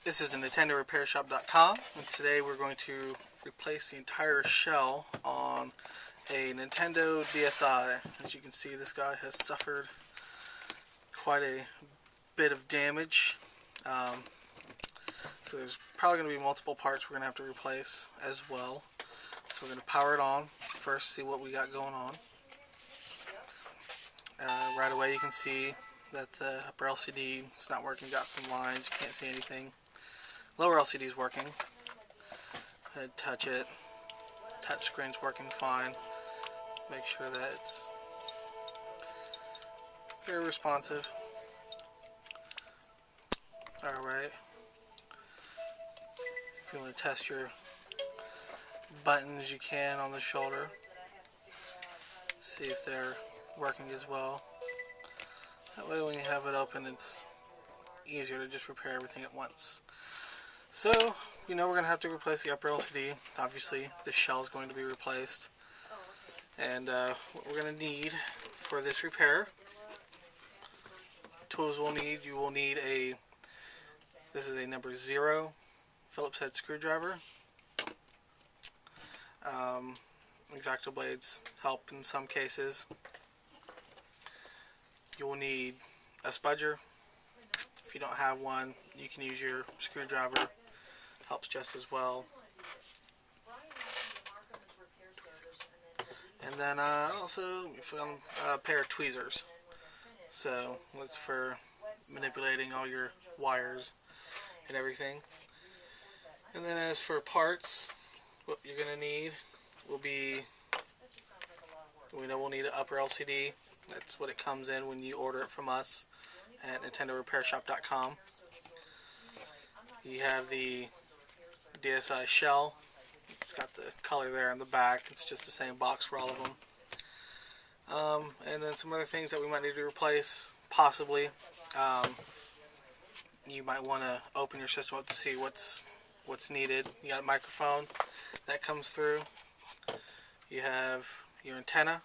This is the Nintendo RepairShop.com, and today we're going to replace the entire shell on a Nintendo DSi. As you can see, this guy has suffered quite a bit of damage. So there's probably going to be multiple parts we're going to have to replace as well. So we're going to power it on first, see what we got going on. Right away you can see that the upper LCD is not working, got some lines, you can't see anything. Lower LCD is working. Go ahead, touch it. Touch screen's working fine. Make sure that it's very responsive. Alright. If you want to test your buttons, you can on the shoulder. See if they're working as well. That way when you have it open, it's easier to just repair everything at once. So, we know we're going to have to replace the upper LCD. Obviously, the shell is going to be replaced. And what we're going to need for this repair, tools we'll need, you will need this is a number 0 Phillips head screwdriver. X-Acto blades help in some cases. You will need a spudger. If you don't have one, you can use your screwdriver. Helps just as well. And then also a pair of tweezers. So that's for manipulating all your wires and everything. And then as for parts, what you're going to need will be, we know we'll need an upper LCD. That's what it comes in when you order it from us at NintendoRepairShop.com. You have the DSi shell. It's got the color there on the back. It's just the same box for all of them. And then some other things that we might need to replace, possibly. You might want to open your system up to see what's needed. You got a microphone that comes through. You have your antenna.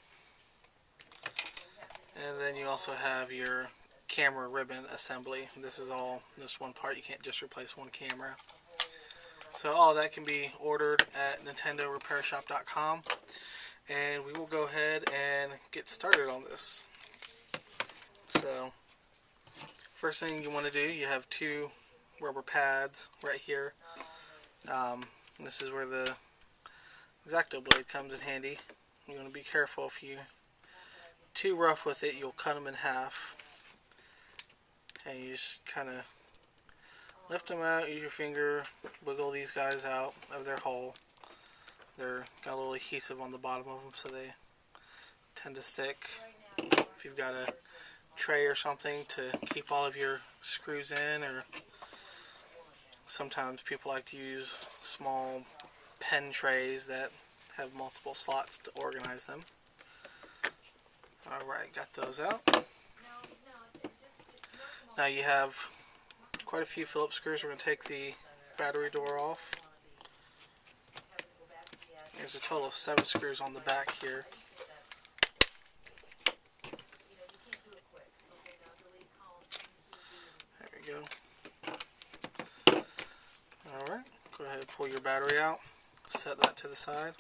And then you also have your camera ribbon assembly. This is all this one part. You can't just replace one camera. So all that can be ordered at NintendoRepairShop.com, and we will go ahead and get started on this. So first thing you want to do, you have 2 rubber pads right here. This is where the X-Acto blade comes in handy. You want to be careful. If you're too rough with it, you'll cut them in half. And you just kind of lift them out, use your finger, wiggle these guys out of their hole. They're got a little adhesive on the bottom of them, so they tend to stick. If you've got a tray or something to keep all of your screws in, or sometimes people like to use small pen trays that have multiple slots to organize them. Alright, got those out. Now you have quite a few Phillips screws. We're going to take the battery door off. There's a total of 7 screws on the back here. There we go. Alright, go ahead and pull your battery out. Set that to the side.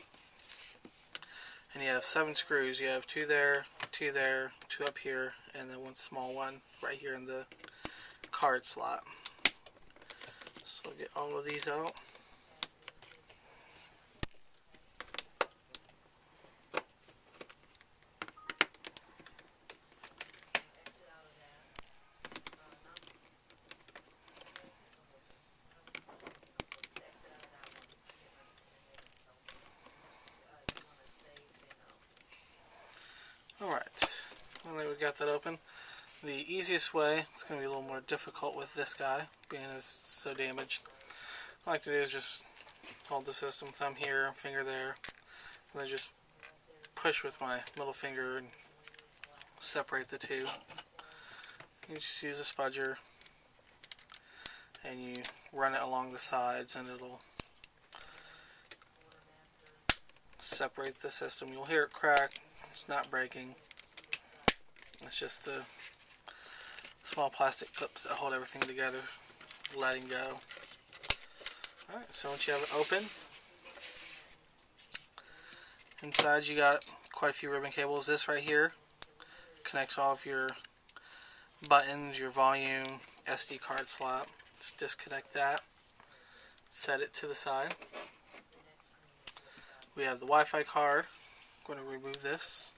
And you have 7 screws. You have 2 there, 2 there, 2 up here, and then 1 small one right here in the card slot. So get all of these out. Alright, now that we got that open, the easiest way, it's going to be a little more difficult with this guy, being it's so damaged. What I like to do is just hold the system, thumb here, finger there, and then just push with my middle finger and separate the two. You just use a spudger and you run it along the sides and it'll separate the system. You'll hear it crack. It's not breaking. It's just the small plastic clips that hold everything together letting go. Alright, so once you have it open, inside you got quite a few ribbon cables. This right here connects all of your buttons, your volume, SD card slot. Just disconnect that, set it to the side. We have the Wi-Fi card. I'm going to remove this.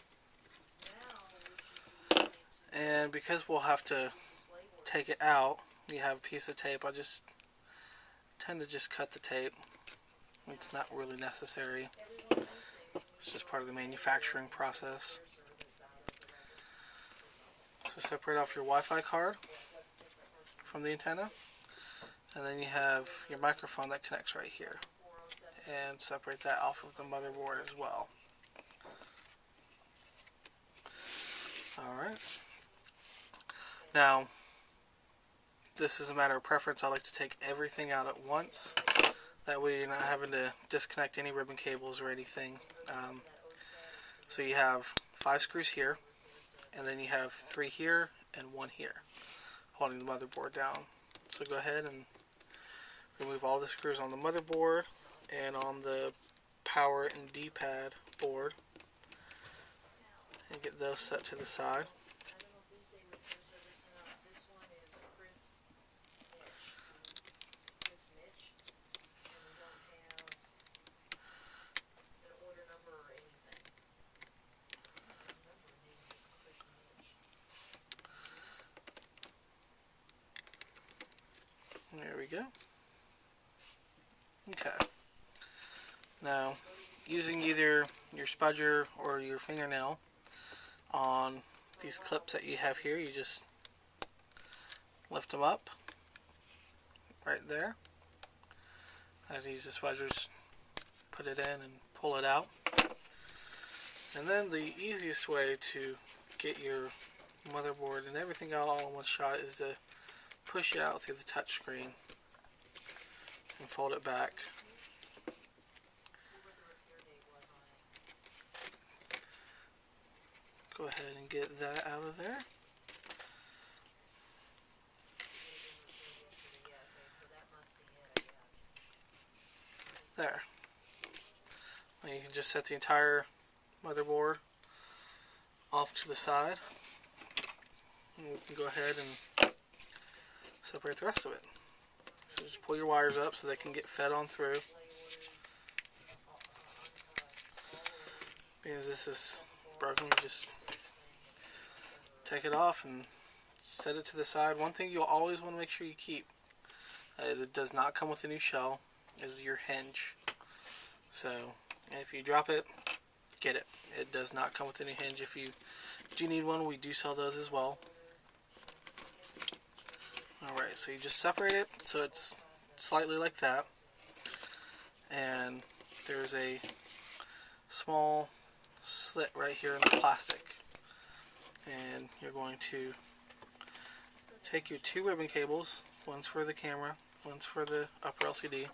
And because we'll have to take it out, we have a piece of tape. I just tend to just cut the tape. It's not really necessary. It's just part of the manufacturing process. So separate off your Wi-Fi card from the antenna. And then you have your microphone that connects right here. And separate that off of the motherboard as well. Alright. Now, this is a matter of preference. I like to take everything out at once. That way you're not having to disconnect any ribbon cables or anything. So you have 5 screws here, and then you have 3 here and 1 here, holding the motherboard down. So go ahead and remove all the screws on the motherboard and on the power and D-pad board, and get those set to the side. There we go. Okay. Now, using either your spudger or your fingernail on these clips that you have here, you just lift them up right there. As you use the spudgers, put it in and pull it out. And then the easiest way to get your motherboard and everything out all in one shot is to push it out through the touch screen and fold it back. Go ahead and get that out of there. There. Now you can just set the entire motherboard off to the side, and we can go ahead and separate the rest of it. So just pull your wires up so they can get fed on through. Because this is broken, just take it off and set it to the side. One thing you'll always want to make sure you keep, it does not come with a new shell, is your hinge. So if you drop it, get it. It does not come with a new hinge. If you do need one, we do sell those as well. Alright, so you just separate it so it's slightly like that. And there's a small slit right here in the plastic. And you're going to take your 2 ribbon cables, one's for the camera, one's for the upper LCD,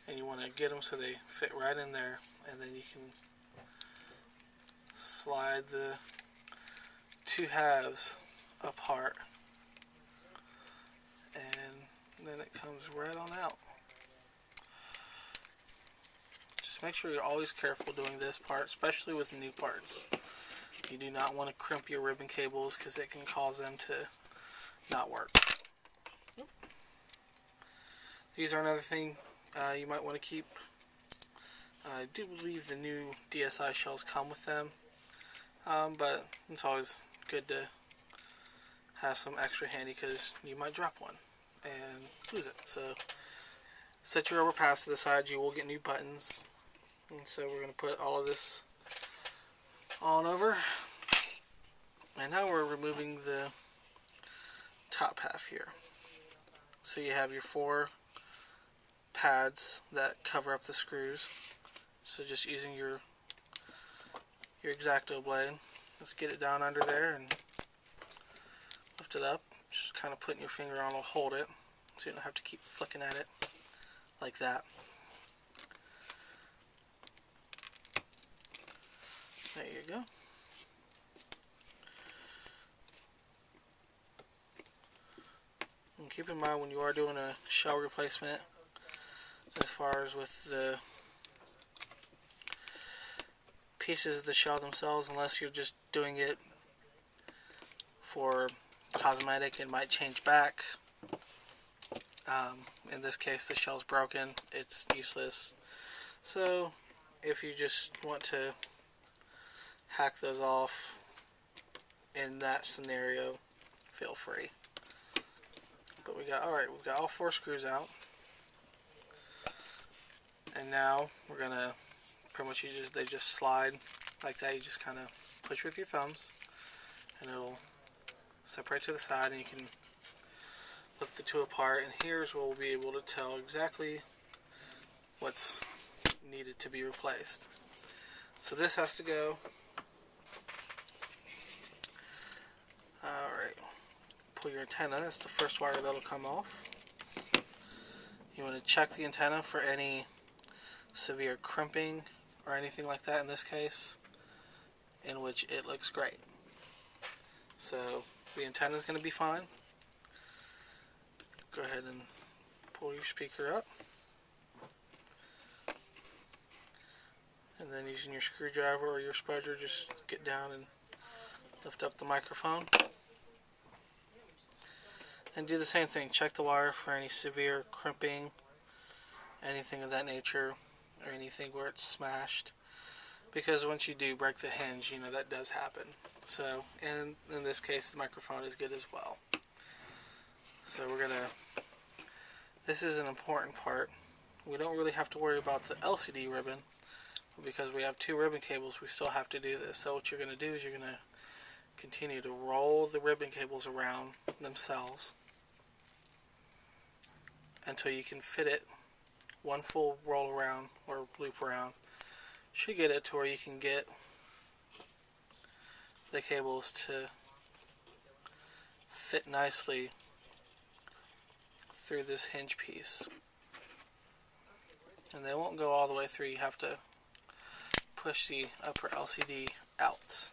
and you want to get them so they fit right in there, and then you can slide the 2 halves apart, and then it comes right on out. Just make sure you're always careful doing this part, especially with new parts. You do not want to crimp your ribbon cables because it can cause them to not work. These are another thing you might want to keep. I do believe the new DSi shells come with them, but it's always good to have some extra handy because you might drop one and lose it. So set your rubber pads to the side. You will get new buttons, and so we're going to put all of this on over, and now we're removing the top half here. So you have your 4 pads that cover up the screws. So just using your X-Acto blade, let's get it down under there and lift it up. Just kind of putting your finger on will hold it, so you don't have to keep flicking at it like that. There you go. And keep in mind when you are doing a shell replacement, as far as with the pieces of the shell themselves, unless you're just doing it for cosmetic, it might change back. In this case, the shell's broken, it's useless. So if you just want to hack those off in that scenario, feel free. But we've got all 4 screws out. And now we're gonna pretty much they just slide like that. You just kind of push with your thumbs and it'll separate to the side, and you can lift the two apart, and here's where we'll be able to tell exactly what's needed to be replaced. So this has to go. Alright, pull your antenna. That's the first wire that'll come off. You want to check the antenna for any severe crimping or anything like that in this case, in which it looks great. So the antenna is going to be fine. Go ahead and pull your speaker up, and then using your screwdriver or your spudger, just get down and lift up the microphone, and do the same thing. Check the wire for any severe crimping, anything of that nature, or anything where it's smashed, because once you do break the hinge, you know that does happen. So, and in this case, the microphone is good as well. So this is an important part. We don't really have to worry about the LCD ribbon, but because we have 2 ribbon cables, we still have to do this. So what you're going to do is you're going to continue to roll the ribbon cables around themselves until you can fit it. One full roll around or loop around should get it to where you can get the cables to fit nicely through this hinge piece. And they won't go all the way through. You have to push the upper LCD out.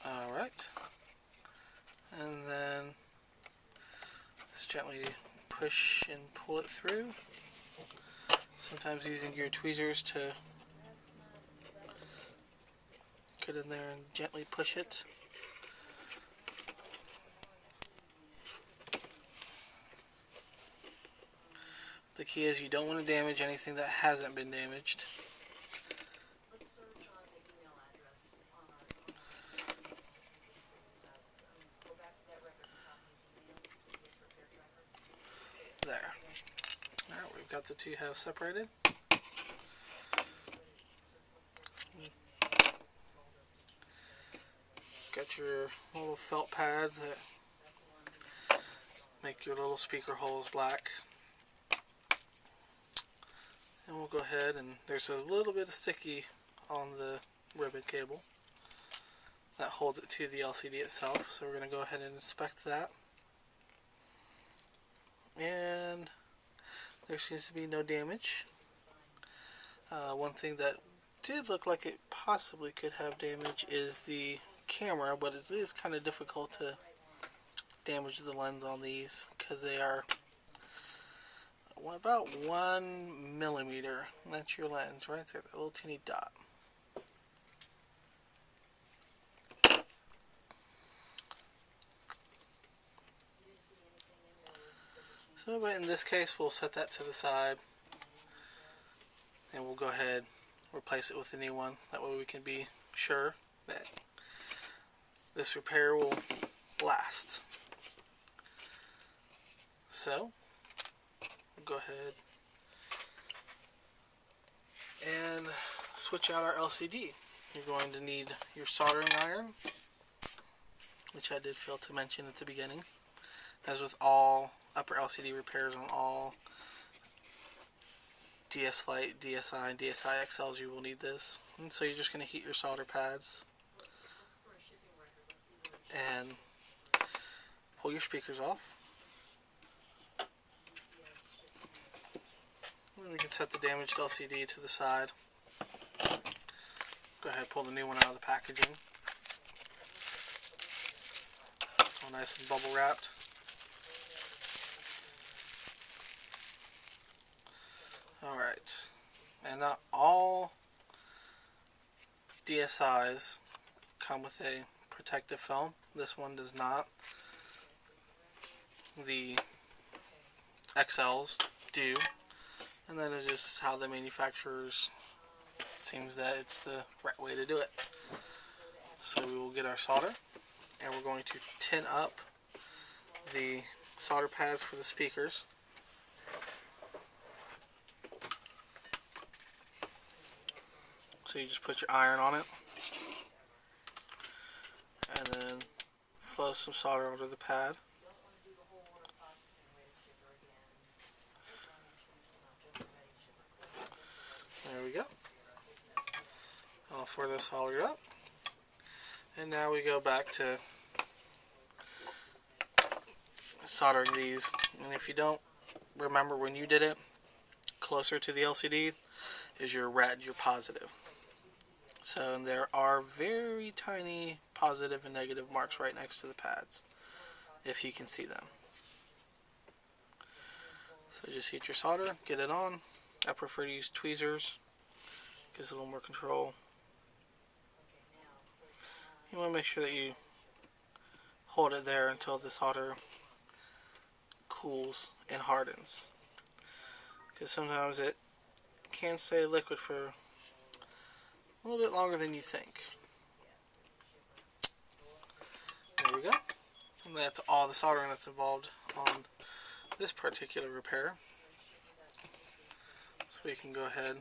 Alright. And then just gently push and pull it through. Sometimes using your tweezers to get in there and gently push it. The key is you don't want to damage anything that hasn't been damaged. There. Alright, we've got the 2 halves separated. Got your little felt pads that make your little speaker holes black. And we'll go ahead, and there's a little bit of sticky on the ribbon cable that holds it to the LCD itself. So we're going to go ahead and inspect that. And there seems to be no damage. One thing that did look like it possibly could have damage is the camera, but it is kind of difficult to damage the lens on these because they are about 1 millimeter. That's your lens right there, that little teeny dot. So, but in this case, we'll set that to the side, and we'll go ahead replace it with a new one. That way we can be sure that this repair will last. So we'll go ahead and switch out our LCD. You're going to need your soldering iron, which I did fail to mention at the beginning. As with all upper LCD repairs on all DS Lite, DSi, and DSi XLs, you will need this. And so you're just going to heat your solder pads and pull your speakers off. And we can set the damaged LCD to the side. Go ahead and pull the new one out of the packaging. nice and bubble wrapped. Alright, and not all DSi's come with a protective film. This one does not. The XLs do, and that is just how the manufacturers seems that it's the right way to do it. So we will get our solder, and we're going to tin up the solder pads for the speakers. So you just put your iron on it, and then flow some solder onto the pad. There we go. All four of those soldered up. And now we go back to soldering these. And if you don't remember when you did it, closer to the LCD is your red, your positive. So there are very tiny positive and negative marks right next to the pads, if you can see them. So just heat your solder, get it on. I prefer to use tweezers, gives it a little more control. You want to make sure that you hold it there until the solder cools and hardens, because sometimes it can stay liquid for a little bit longer than you think. There we go. And that's all the soldering that's involved on this particular repair. So we can go ahead,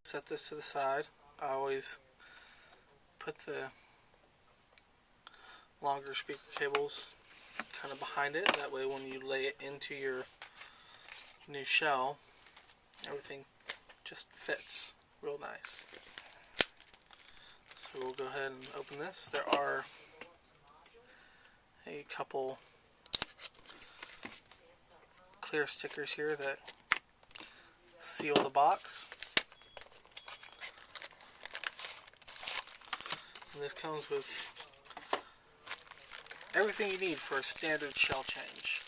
set this to the side. I always put the longer speaker cables kind of behind it. That way when you lay it into your new shell, everything just fits real nice. So we'll go ahead and open this. There are a couple clear stickers here that seal the box. And this comes with everything you need for a standard shell change.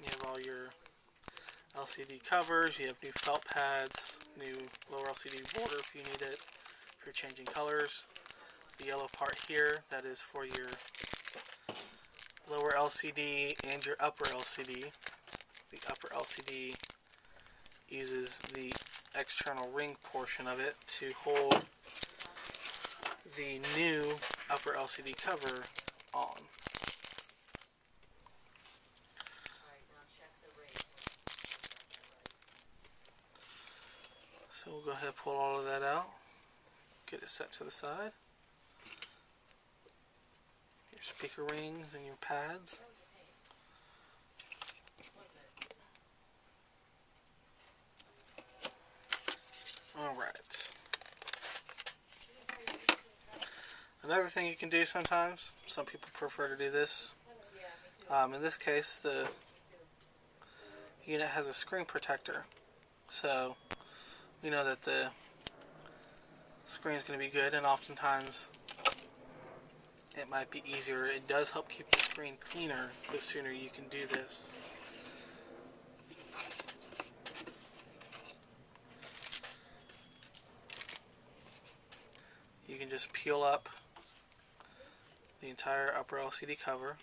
You have all your LCD covers, you have new felt pads, new lower LCD border if you need it, if you're changing colors. The yellow part here, that is for your lower LCD and your upper LCD. The upper LCD uses the external ring portion of it to hold the new upper LCD cover on. So we'll go ahead and pull all of that out, get it set to the side. Your speaker rings and your pads. Alright. Another thing you can do sometimes, some people prefer to do this. In this case, the unit has a screen protector. So we know that the screen is going to be good, and oftentimes it might be easier. It does help keep the screen cleaner the sooner you can do this. You can just peel up the entire upper LCD cover.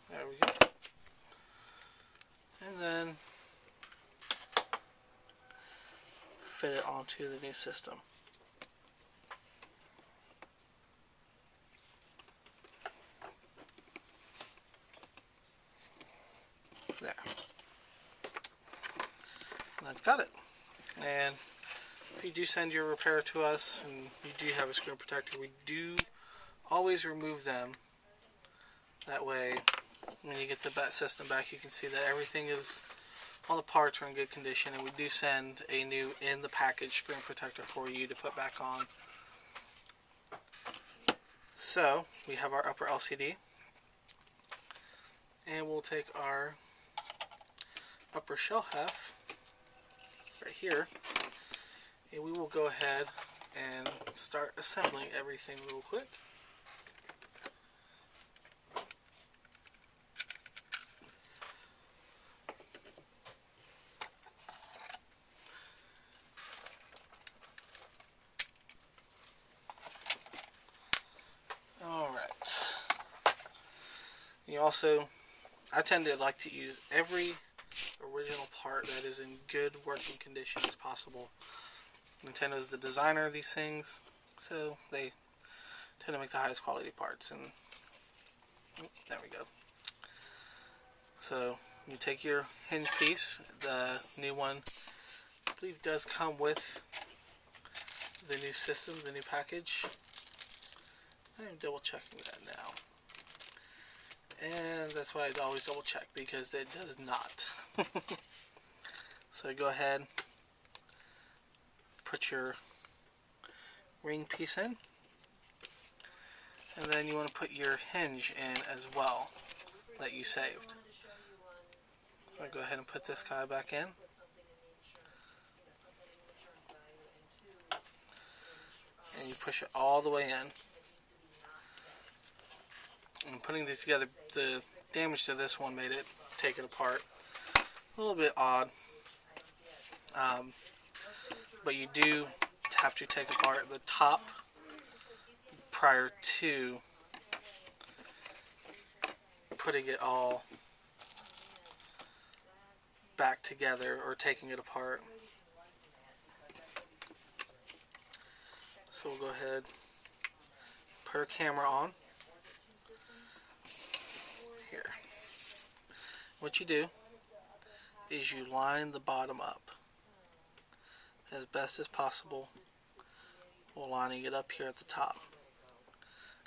There we go. And then fit it onto the new system. There. That's got it. And if you do send your repair to us and you do have a screen protector, we do always remove them. That way, when you get the system back, you can see that everything is, all the parts are in good condition, and we do send a new in the package screen protector for you to put back on. So we have our upper LCD, and we'll take our upper shell half right here, and we will go ahead and start assembling everything real quick. Alright. You also, I tend to like to use every original part that is in good working condition as possible. Nintendo is the designer of these things, so they tend to make the highest quality parts. And there we go. So you take your hinge piece. The new one, I believe, does come with the new system, the new package. I'm double checking that now. And that's why I always double check, because it does not. So go ahead, put your ring piece in, and then you want to put your hinge in as well that you saved. So I go ahead and put this guy back in. And you push it all the way in. And putting these together, the damage to this one made it take it apart. A little bit odd. But you do have to take apart the top prior to putting it all back together or taking it apart. So we'll go ahead, put our camera on. Here. What you do is you line the bottom up as best as possible while lining it up here at the top,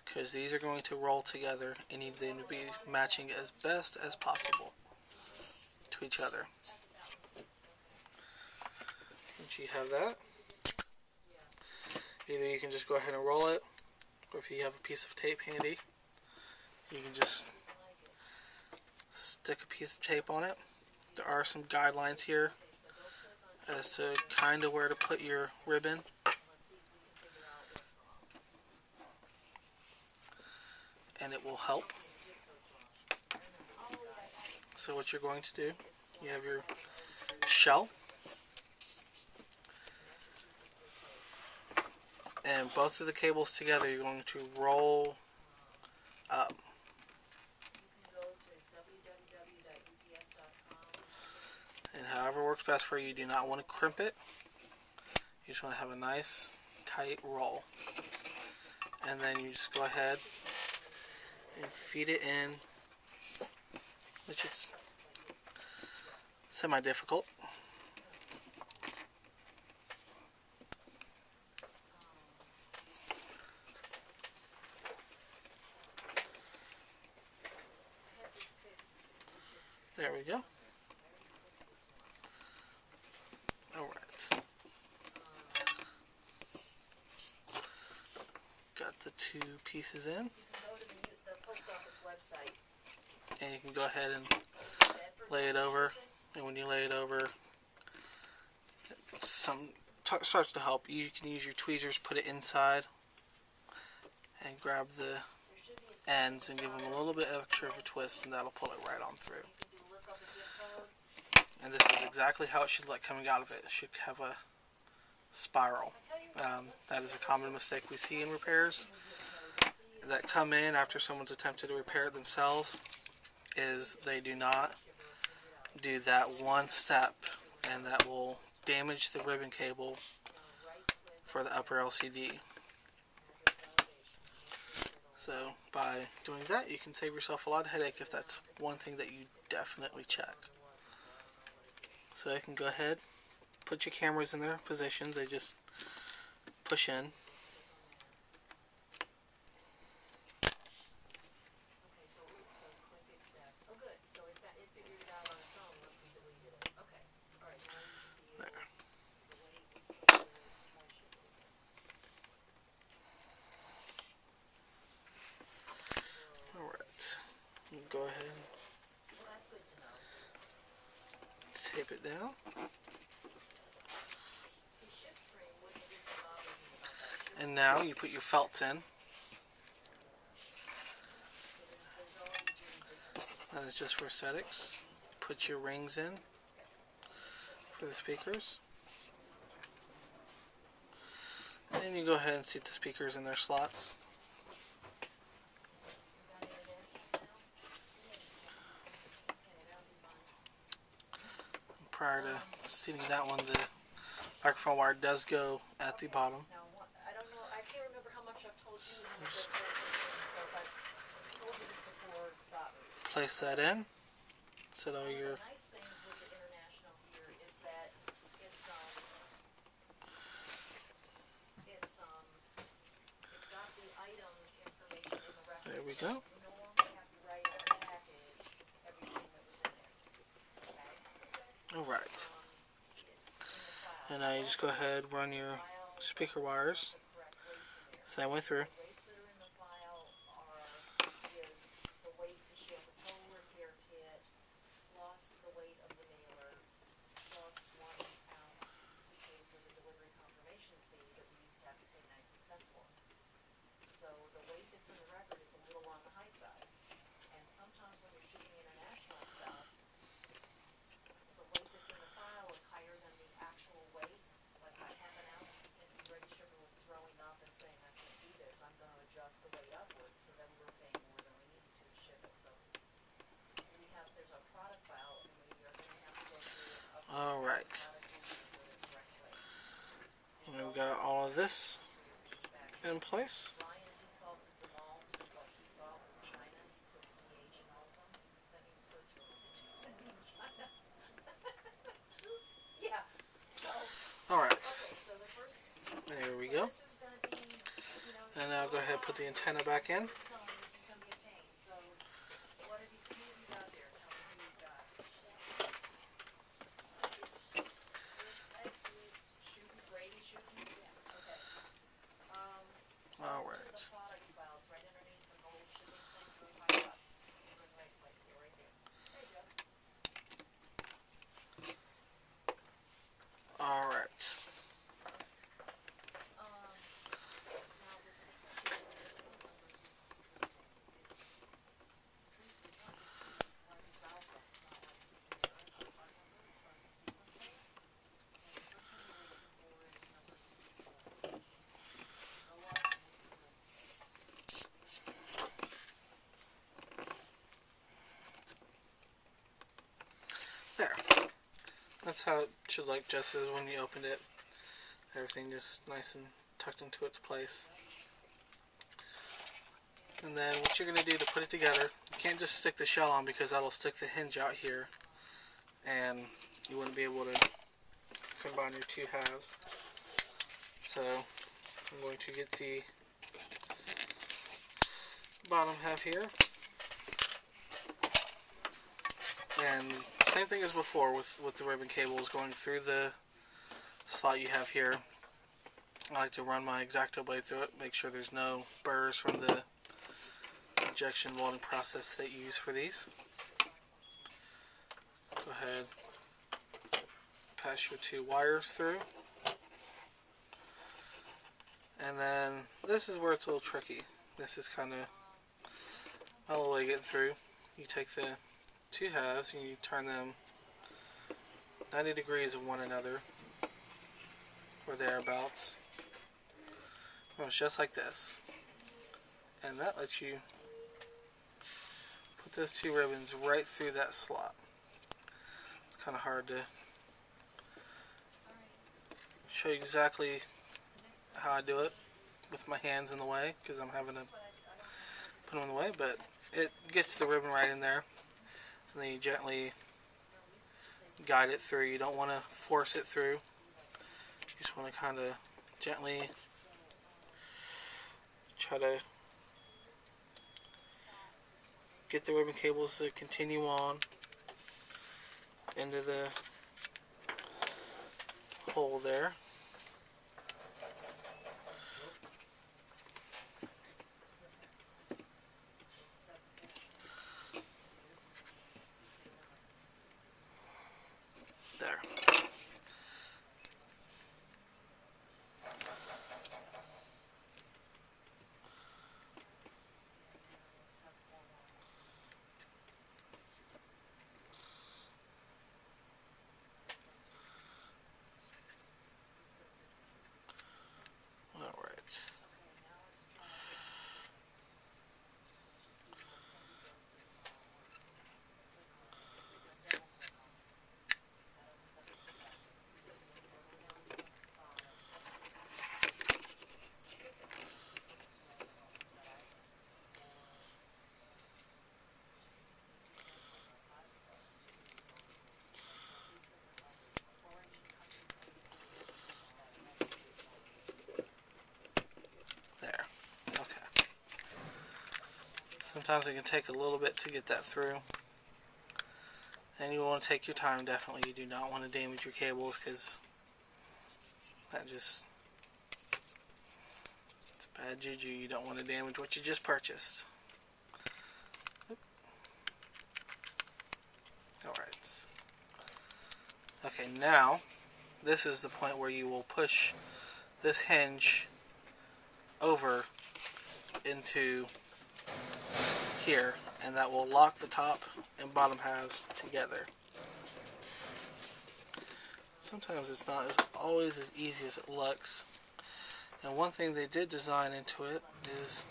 because these are going to roll together and need them to be matching as best as possible to each other. Once you have that, either you can just go ahead and roll it, or if you have a piece of tape handy, you can just stick a piece of tape on it. There are some guidelines here as to kind of where to put your ribbon. And it will help. So what you're going to do, you have your shell, and both of the cables together you're going to roll up. And however works best for you, you do not want to crimp it. You just want to have a nice tight roll. And then you just go ahead and feed it in, which is semi-difficult. There we go. Alright. Got the two pieces in. And you can go ahead and lay it over. And when you lay it over, starts to help. You can use your tweezers, put it inside, and grab the ends and give them a little bit extra of a twist, and that'll pull it right on through. And this is exactly how it should look coming out of it. It should have a spiral. That is a common mistake we see in repairs that come in after someone's attempted to repair it themselves, is they do not do that one step, and that will damage the ribbon cable for the upper LCD. So by doing that, you can save yourself a lot of headache if that's one thing that you definitely check. So you can go ahead, put your cameras in their positions. They just push in. tape it down. And now you put your felts in. That is just for aesthetics. Put your rings in for the speakers. And you go ahead and seat the speakers in their slots. Prior to seating that one, the microphone wire does go at the bottom. I don't know. I can't remember how much I've told you. Place that in. Set all your. The nice things with the International here is that it's got the item information in the reference. There we go. You no longer have to write on the package everything that was in there. Okay? Alright. And now you just go ahead, run your speaker wires. Same way through. Alright. We've got all of this in place. Alright. There we go. And now go ahead and put the antenna back in. Alright. There. That's how it should look just as when you opened it. Everything just nice and tucked into its place. And then what you're going to do to put it together, you can't just stick the shell on because that'll stick the hinge out here and you wouldn't be able to combine your two halves. So I'm going to get the bottom half here. And same thing as before with the ribbon cables going through the slot you have here. I like to run my X-Acto blade through it, make sure there's no burrs from the injection molding process that you use for these. Go ahead, pass your two wires through. And then this is where it's a little tricky. This is kind of all the way getting through. You take the two halves and you turn them 90 degrees of one another or thereabouts. Well, it's just like this, and that lets you put those two ribbons right through that slot. It's kind of hard to show you exactly how I do it with my hands in the way because I'm having to put them in the way, but it gets the ribbon right in there. And then you gently guide it through. You don't want to force it through. You just want to kind of gently try to get the ribbon cables to continue on into the hole there. There. Alright. There. Okay. Sometimes it can take a little bit to get that through. And you want to take your time, definitely. You do not want to damage your cables because that just, it's bad juju. You don't want to damage what you just purchased. Alright. Okay, now this is the point where you will push this hinge over into here, and that will lock the top and bottom halves together. Sometimes it's not always as easy as it looks. And one thing they did design into it is,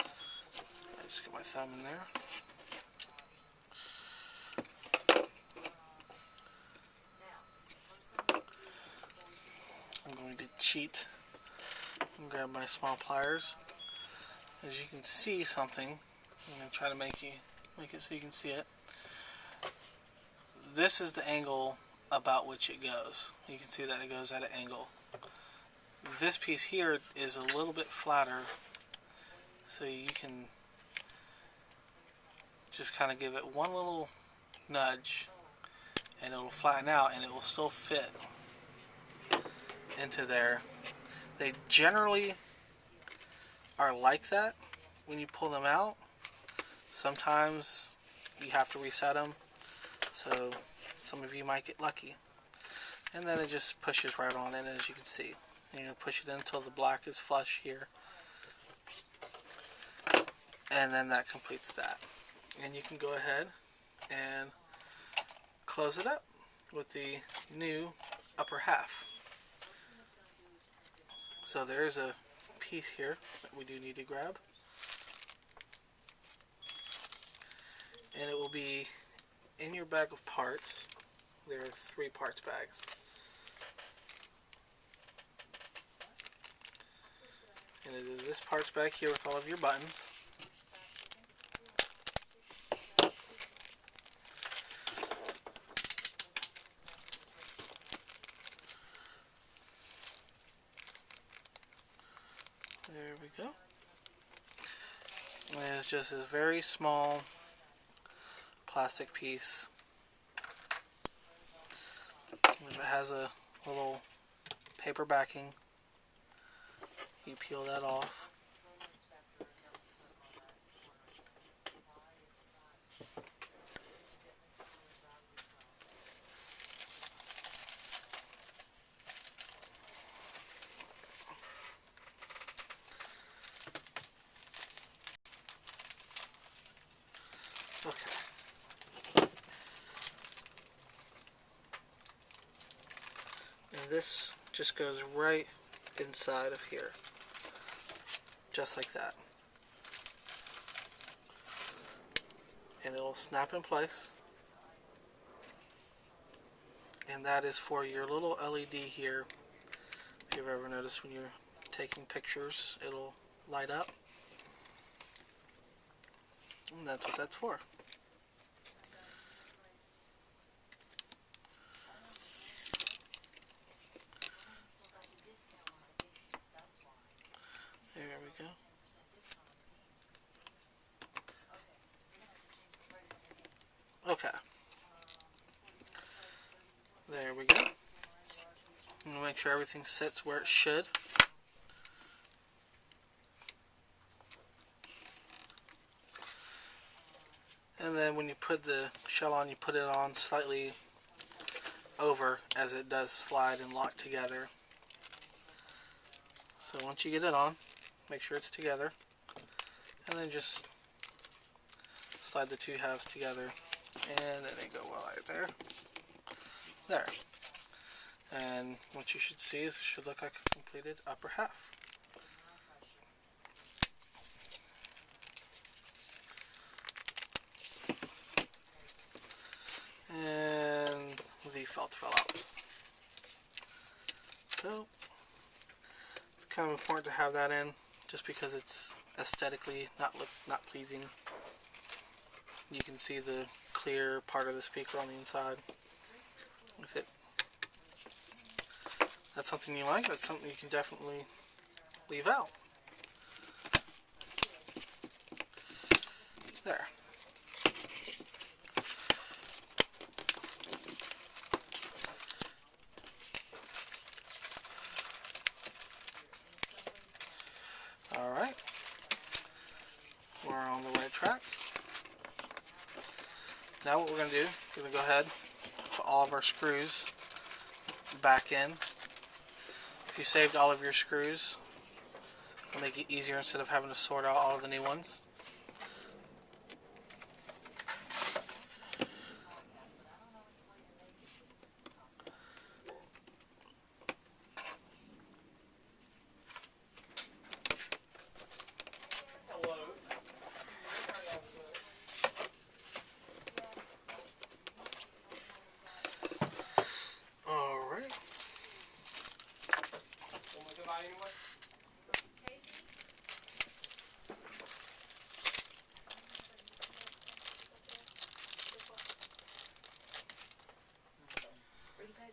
I just get my thumb in there. I'm going to cheat and grab my small pliers. As you can see something, I'm going to try to make it so you can see it. This is the angle about which it goes. You can see that it goes at an angle. This piece here is a little bit flatter, so you can just kind of give it one little nudge and it will flatten out and it will still fit into there. They generally are like that when you pull them out. Sometimes you have to reset them, so some of you might get lucky. And then it just pushes right on in, as you can see. And you push it in until the black is flush here. And then that completes that. And you can go ahead and close it up with the new upper half. So there's a piece here that we do need to grab. And it will be in your bag of parts. There are 3 parts bags. And it is this parts bag here with all of your buttons. There we go. And it's just this very small plastic piece. If it has a little paper backing, you peel that off. Okay. And this just goes right inside of here. Just like that. And it'll snap in place. And that is for your little LED here. If you've ever noticed when you're taking pictures, it'll light up. And that's what that's for. There we go. Okay. There we go. I'm going to make sure everything sits where it should. And then when you put the shell on, you put it on slightly over, as it does slide and lock together. So once you get it on, make sure it's together, and then just slide the two halves together, and then they go well right there. There. And what you should see is it should look like a completed upper half. And the felt fell out. So it's kind of important to have that in, just because it's aesthetically not pleasing. You can see the clear part of the speaker on the inside. If that's something you like, that's something you can definitely leave out. There. Alright. We're on the right track. Now what we're going to do, we're going to go ahead and put all of our screws back in. If you saved all of your screws, it'll make it easier instead of having to sort out all of the new ones.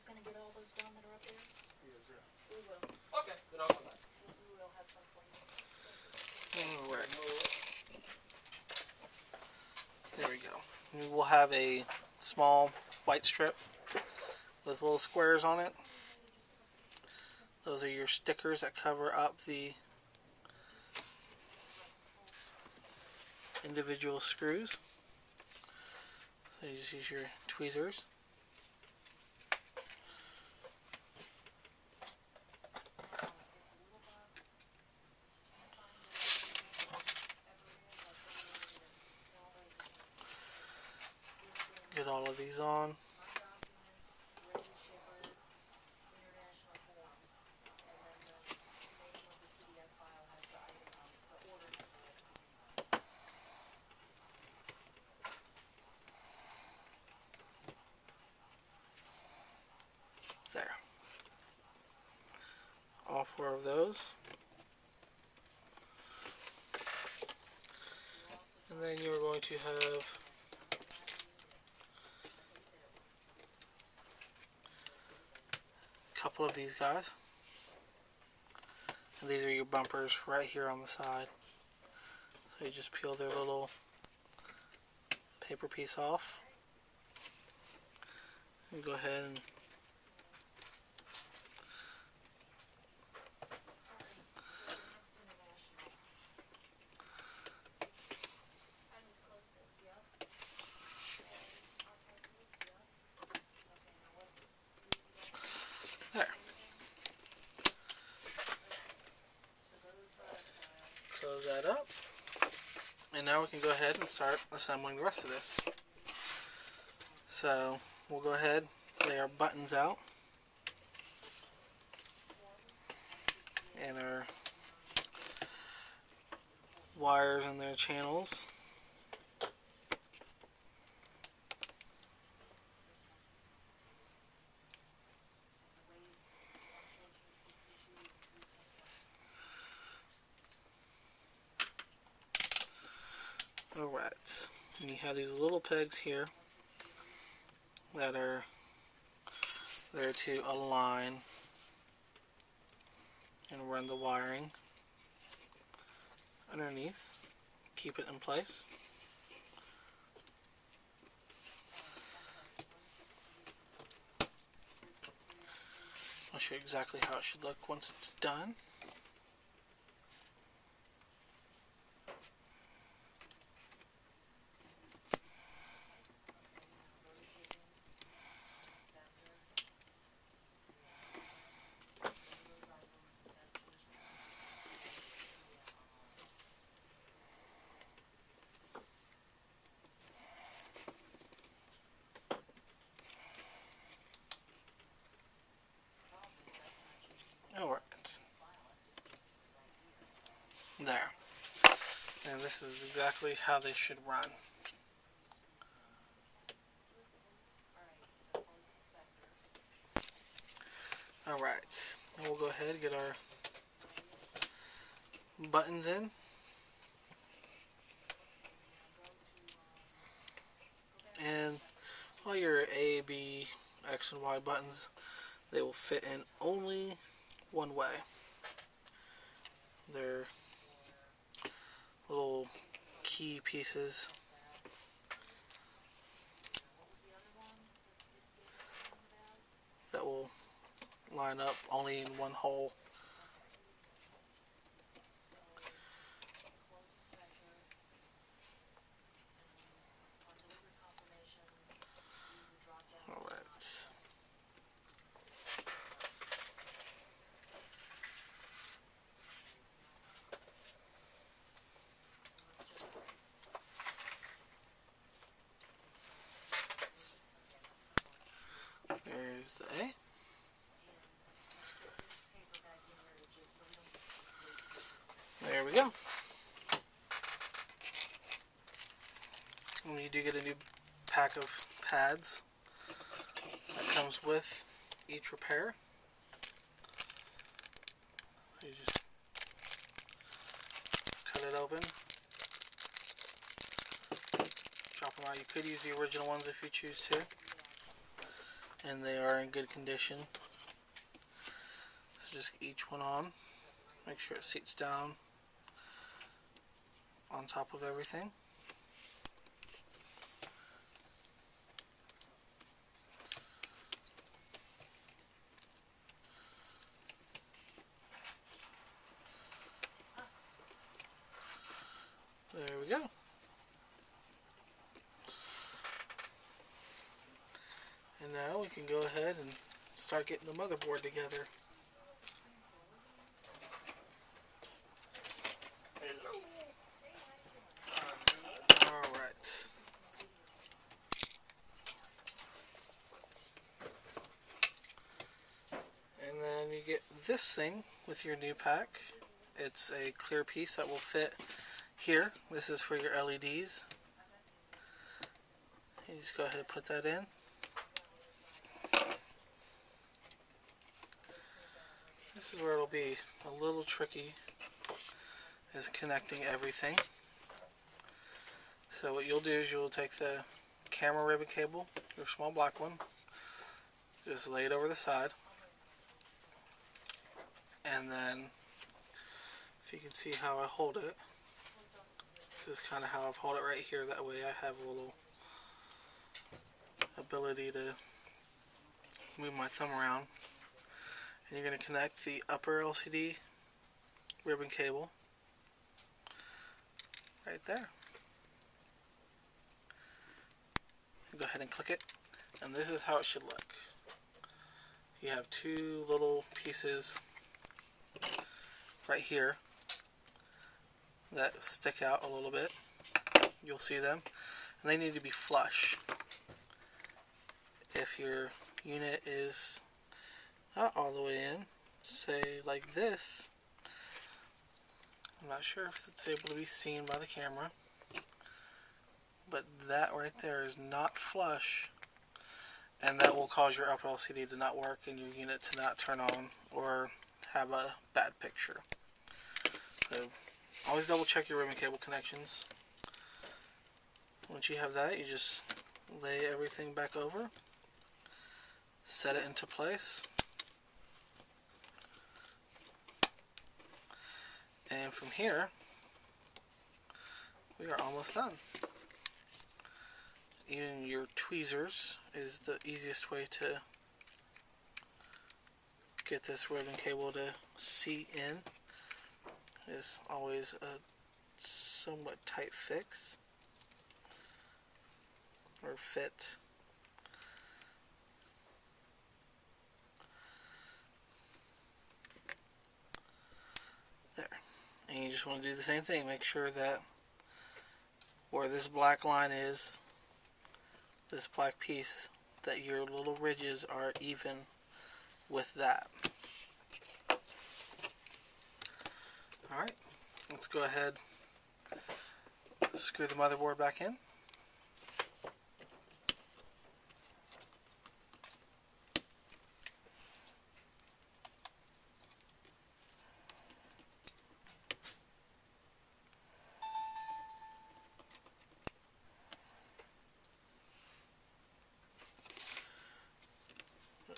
Gonna get all those done that are up there? Yes, sir. We will. Okay, then I'll come back. We will have some for you. Alright. There we go. We will have a small white strip with little squares on it. Those are your stickers that cover up the individual screws. So you just use your tweezers. Get all of these on. There. All four of those. And then you're going to have a couple of these guys. And these are your bumpers right here on the side. So you just peel their little paper piece off. And go ahead and there. Close that up. And now we can go ahead and start assembling the rest of this. So we'll go ahead, lay our buttons out. And our wires and their channels. Alright, and you have these little pegs here that are there to align and run the wiring underneath, keep it in place. I'll show you exactly how it should look once it's done. There. And this is exactly how they should run. Alright, now we'll go ahead and get our buttons in. And all your A, B, X, and Y buttons, they will fit in only one way. They're little key pieces. That will line up only in one hole. Alright. There's the A. There we go. And you do get a new pack of pads that comes with each repair. You just cut it open, drop them out. You could use the original ones if you choose to, and they are in good condition. So just get each one on, make sure it seats down on top of everything. There we go. And now we can go ahead and start getting the motherboard together. Alright. And then you get this thing with your new pack. It's a clear piece that will fit here. This is for your LEDs. You just go ahead and put that in. This is where it'll be a little tricky, is connecting everything. So what you'll do is you'll take the camera ribbon cable, your small black one, just lay it over the side, and then if you can see how I hold it, this is kind of how I hold it right here. That way I have a little ability to move my thumb around. And you're going to connect the upper LCD ribbon cable right there. Go ahead and click it, and this is how it should look. You have two little pieces right here that stick out a little bit. You'll see them, and they need to be flush. If your unit is not all the way in, say like this, I'm not sure if it's able to be seen by the camera, but that right there is not flush, and that will cause your upper LCD to not work and your unit to not turn on or have a bad picture. So always double check your ribbon cable connections. Once you have that, you just lay everything back over, set it into place, and from here we are almost done. Even your tweezers is the easiest way to get this ribbon cable to seat in. It's always a somewhat tight fix or fit. There. And you just want to do the same thing. Make sure that where this black line is, this black piece, that your little ridges are even with that. Alright, let's go ahead, screw the motherboard back in.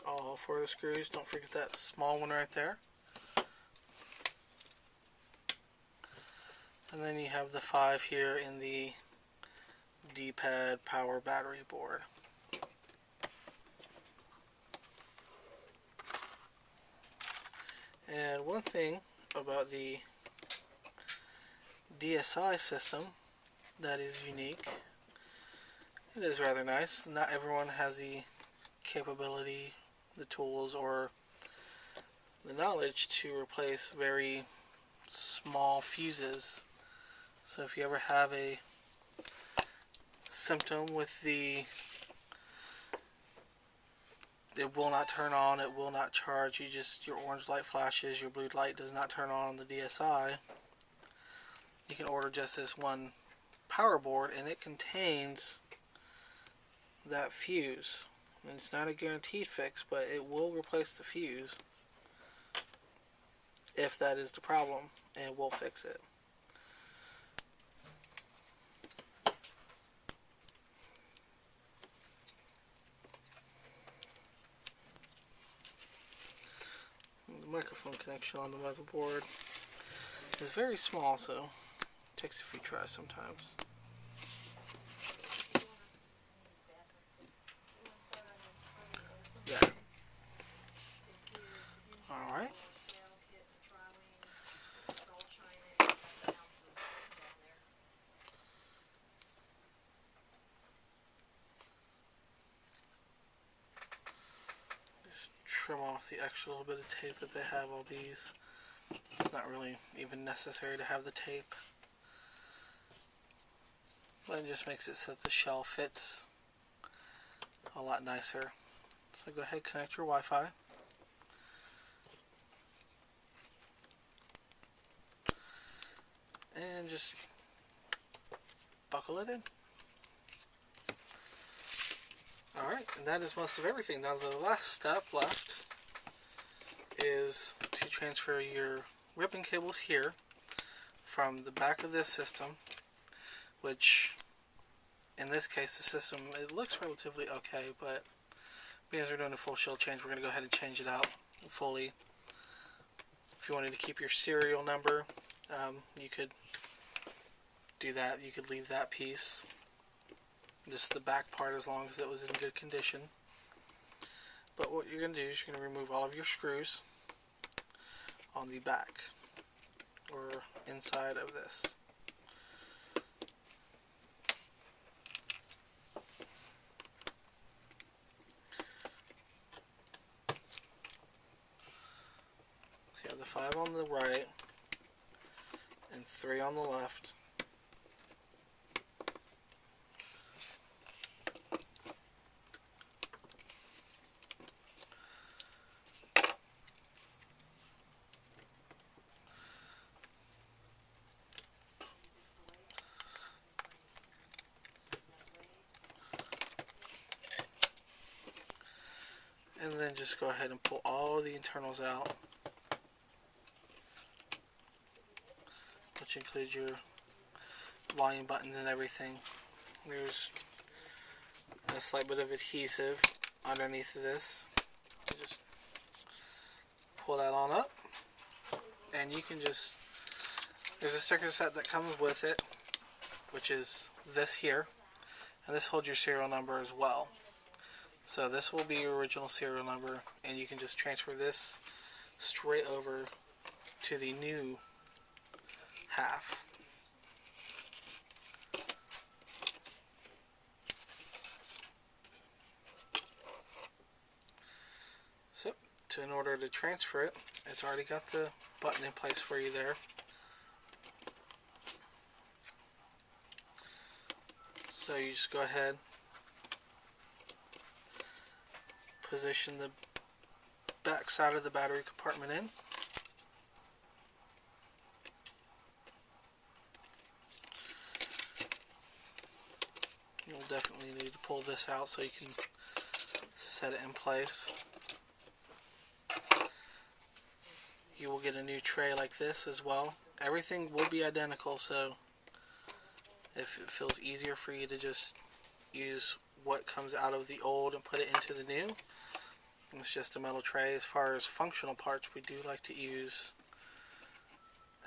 All four of the screws. Don't forget that small one right there. And then you have the 5 here in the D-pad power battery board. And one thing about the DSi system that is unique, it is rather nice. Not everyone has the capability, the tools, or the knowledge to replace very small fuses. So if you ever have a symptom with it will not turn on, it will not charge, your orange light flashes, your blue light does not turn on the DSi, you can order just this one power board, and it contains that fuse. And it's not a guaranteed fix, but it will replace the fuse if that is the problem, and it will fix it. The microphone connection on the motherboard is very small, so it takes a few tries sometimes. Yeah. Alright. Just trim off the extra little bit of tape that they have on these. It's not really even necessary to have the tape, but it just makes it so that the shell fits a lot nicer. So go ahead, connect your Wi-Fi. And just buckle it in. Alright, and that is most of everything. Now the last step left is to transfer your ribbon cables here from the back of this system, which in this case the system, it looks relatively okay, but because we're doing a full shield change, we're going to go ahead and change it out fully. If you wanted to keep your serial number, you could do that. You could leave that piece, just the back part, as long as it was in good condition. But what you're going to do is you're going to remove all of your screws on the back or inside of this. So you have the 5 on the right and 3 on the left. And then just go ahead and pull all the internals out, which includes your volume buttons and everything. There's a slight bit of adhesive underneath of this. Just pull that on up, and you can just, there's a sticker set that comes with it, which is this here, and this holds your serial number as well. So this will be your original serial number, and you can just transfer this straight over to the new half. So, in order to transfer it, it's already got the button in place for you there. So you just go ahead, position the back side of the battery compartment in. definitely need to pull this out so you can set it in place. You will get a new tray like this as well. Everything will be identical, so if it feels easier for you to just use what comes out of the old and put it into the new, it's just a metal tray. As far as functional parts, we do like to use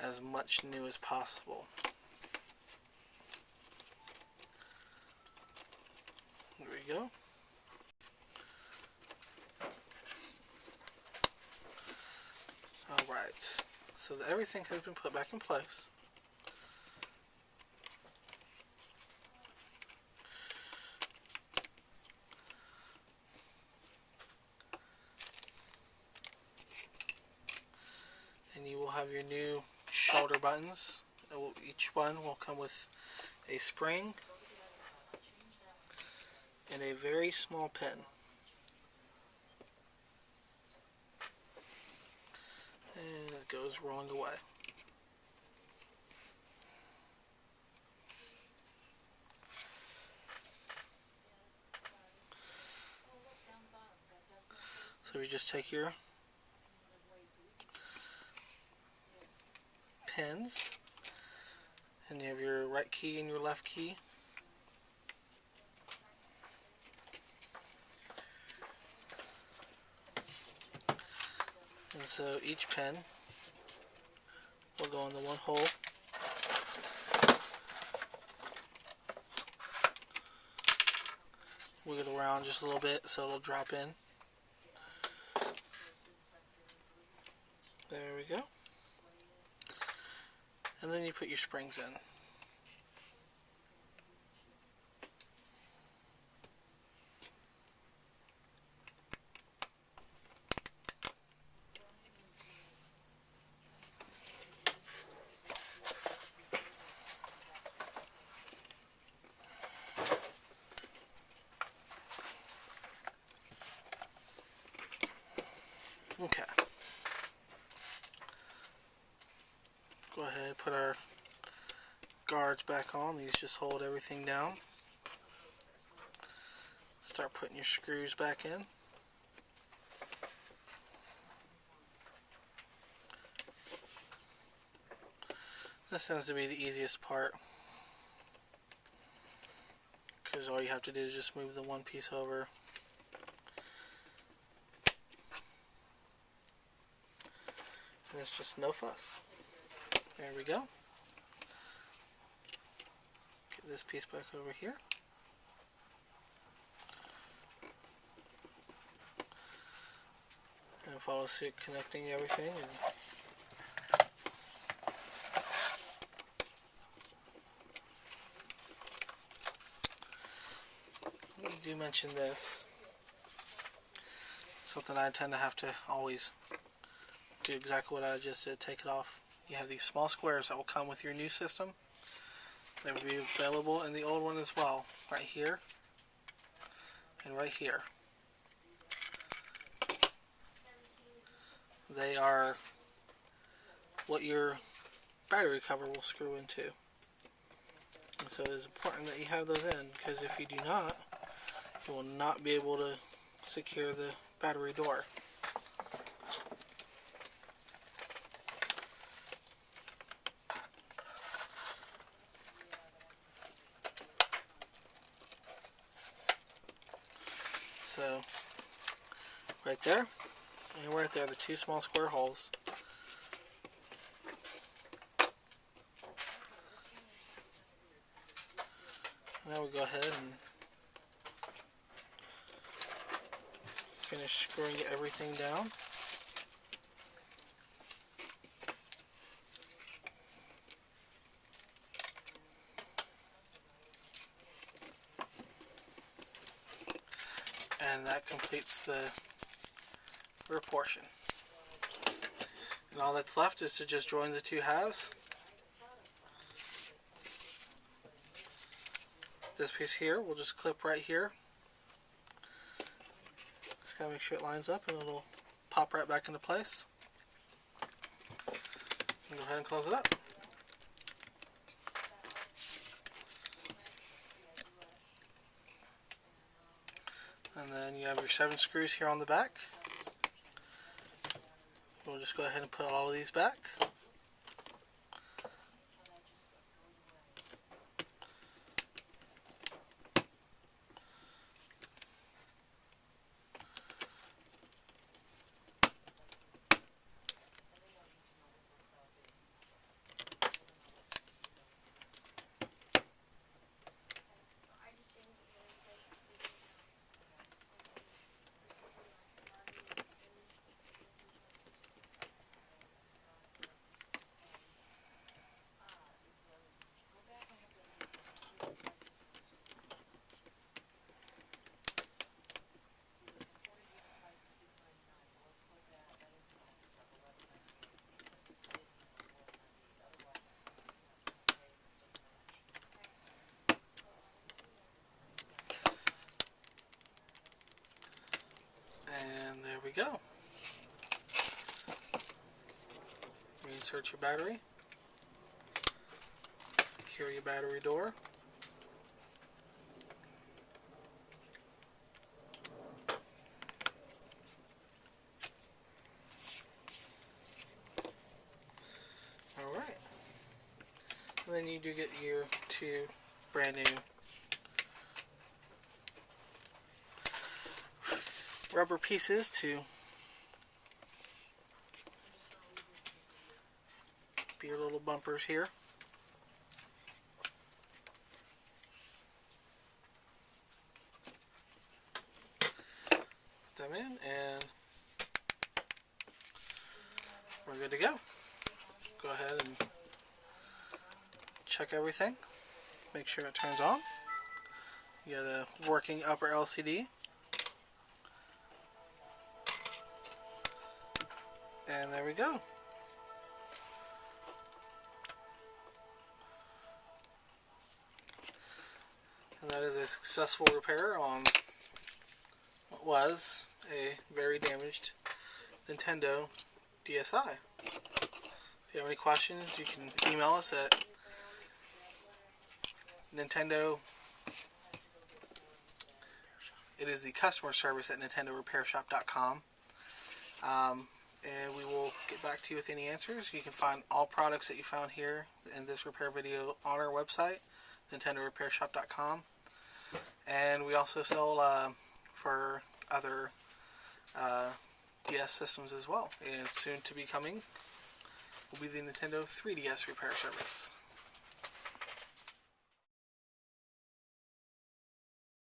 as much new as possible. There we go. Alright, so everything has been put back in place. And you will have your new shoulder buttons. Each one will come with a spring and a very small pin. And it goes rolling away. So you just take your pins and you have your right key and your left key. And so each pin will go in the one hole. Wiggle it around just a little bit so it'll drop in. There we go. And then you put your springs in. Okay. Go ahead and put our guards back on. These just hold everything down. Start putting your screws back in. This tends to be the easiest part, because all you have to do is just move the one piece over. And it's just no fuss. There we go. Get this piece back over here. And follow suit, connecting everything. And I do mention this. Something I tend to have to always do exactly what I just did, take it off. You have these small squares that will come with your new system. They will be available in the old one as well, right here and right here. They are what your battery cover will screw into. And so it is important that you have those in, because if you do not, you will not be able to secure the battery door. So, right there, and right there, the two small square holes. Now we go ahead and finish screwing everything down. And that completes the rear portion. And all that's left is to just join the two halves. This piece here will just clip right here. Just gotta make sure it lines up and it'll pop right back into place. And go ahead and close it up. And then you have your 7 screws here on the back. We'll just go ahead and put all of these back. And there we go. Reinsert your battery. Secure your battery door. Alright. And then you do get your 2 brand new rubber pieces to be your little bumpers here. Put them in and we're good to go. Go ahead and check everything. Make sure it turns on. You got a working upper LCD. And there we go. And that is a successful repair on what was a very damaged Nintendo DSi. If you have any questions, you can email us at Nintendo. It is the customer service at NintendoRepairShop.com. And we will get back to you with any answers. You can find all products that you found here in this repair video on our website, NintendoRepairShop.com. And we also sell for other DS systems as well. And soon to be coming will be the Nintendo 3DS repair service.